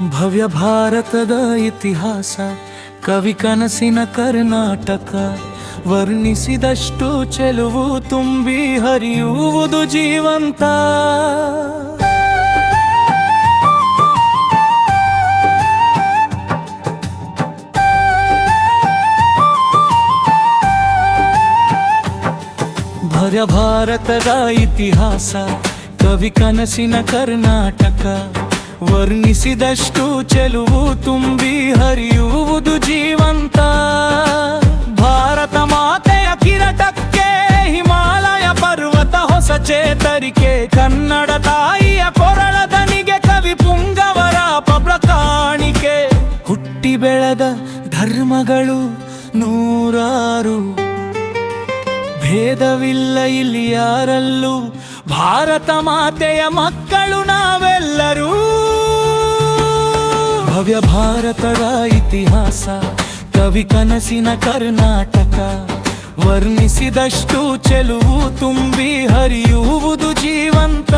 ಭವ್ಯ ಭಾರತದ ಇತಿಹಾಸ ಕವಿ ಕನಸಿನ ಕರ್ನಾಟಕ ವರ್ಣಿಸಿದಷ್ಟು ಚೆಲುವು ತುಂಬಿ ಹರಿಯುವುದು ಜೀವಂತ. ಭವ್ಯ ಭಾರತದ ಇತಿಹಾಸ ಕವಿ ಕನಸಿನ ಕರ್ನಾಟಕ ವರ್ಣಿಸಿದಷ್ಟು ಚೆಲುವು ತುಂಬಿ ಹರಿಯುವುದು ಜೀವಂತ. ಭಾರತ ಮಾತೆಯ ಕಿರೀಟಕ್ಕೆ ಹಿಮಾಲಯ ಪರ್ವತ ಹೊಸ ಚೇತರಿಕೆ, ಕನ್ನಡ ತಾಯಿಯ ಕೊರಳದನಿಗೆ ಕವಿ ಪುಂಗವರ ಪಬ್ಳ ಕಾಣಿಕೆ. ಹುಟ್ಟಿ ಬೆಳೆದ ಧರ್ಮಗಳು ನೂರಾರು, ಭೇದವಿಲ್ಲ ಇಲ್ಲಿ ಯಾರಲ್ಲೂ, ಭಾರತ ಮಾತೆಯ ಮಕ್ಕಳು ನಾವೆಲ್ಲರೂ. ಭವ್ಯ ಭಾರತದ ಇತಿಹಾಸ ಕವಿ ಕನಸಿನ ಕರ್ನಾಟಕ ವರ್ಣಿಸಿದಷ್ಟು ಚೆಲುವು ತುಂಬಿ ಹರಿಯುವುದು ಜೀವಂತ.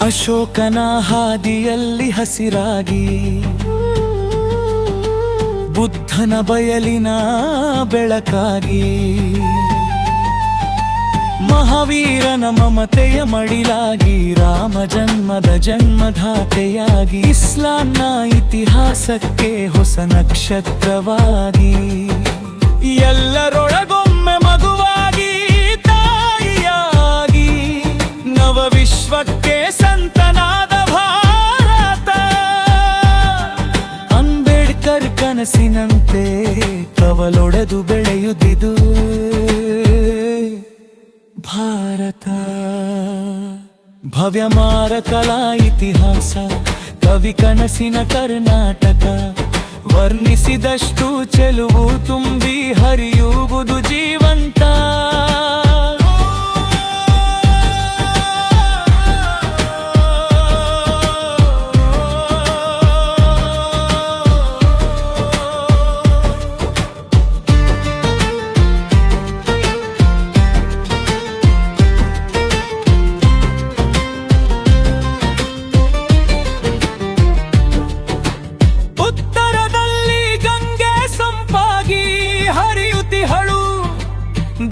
ಅಶೋಕನ ಹಾದಿಯಲ್ಲಿ ಹಸಿರಾಗಿ, ಬುದ್ಧನ ಬಯಲಿನ ಬೆಳಕಾಗಿ, ಮಹಾವೀರನ ಮಮತೆಯ ಮಡಿಲಾಗಿ, ರಾಮ ಜನ್ಮದ ಜನ್ಮದಾತೆಯಾಗಿ, ಇಸ್ಲಾಂನ ಇತಿಹಾಸಕ್ಕೆ ಹೊಸ ನಕ್ಷತ್ರವಾಗಿ, ಎಲ್ಲರೊಳಗೊಮ್ಮೆ ಮಗುವಾಗಿ ತಾಯಿಯಾಗಿ, ನವ ವಿಶ್ವಕ್ಕೆ ಸಂತನಾದ ಭಾರತ. ಅಂಬೇಡ್ಕರ್ ಕನಸಿನಂತೆ ಕವಲೊಡೆದು ಬೆಳೆಯುತ್ತಿದು ಭಾರತ. ಭವ್ಯ ಮಾರಕಲ ಇತಿಹಾಸ ಕವಿ ಕನಸಿನ ಕರ್ನಾಟಕ ವರ್ಣಿಸಿದಷ್ಟು ಚೆಲುವು ತುಂಬಿ ಹರಿಯುವುದು ಜೀವಂತ.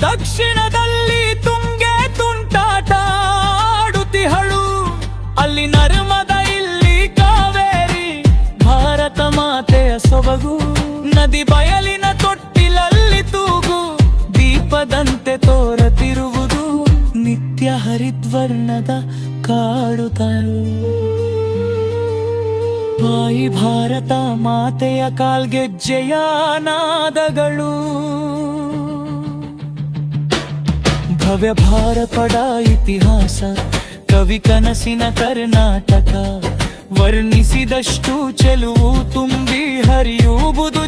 ದಕ್ಷಿಣದಲ್ಲಿ ತುಂಗೆ ತುಂಟಾಟ ಆಡುತ್ತಿಹಳು, ಅಲ್ಲಿ ನರ್ಮದ ಇಲ್ಲಿ ಕಾವೇರಿ, ಭಾರತ ಮಾತೆಯ ಸೊಬಗು. ನದಿ ಬಯಲಿನ ತೊಟ್ಟಿಲಲ್ಲಿ ತೂಗು, ದೀಪದಂತೆ ತೋರತಿರುವುದು ನಿತ್ಯ ಹರಿದ್ವರ್ಣದ ಕಾಡು ತಾಳು. ತಾಯಿ ಭಾರತ ಮಾತೆಯ ಕಾಲ್ಗೆಜ್ಜೆಯ ನಾದಗಳು. ಭವ್ಯ ಭಾರತದ ಇತಿಹಾಸ ಕವಿ ಕನಸಿನ ಕರ್ನಾಟಕ ವರ್ಣಿಸಿದಷ್ಟು ಚೆಲುವು ತುಂಬಿ ಹರಿಯುವುದು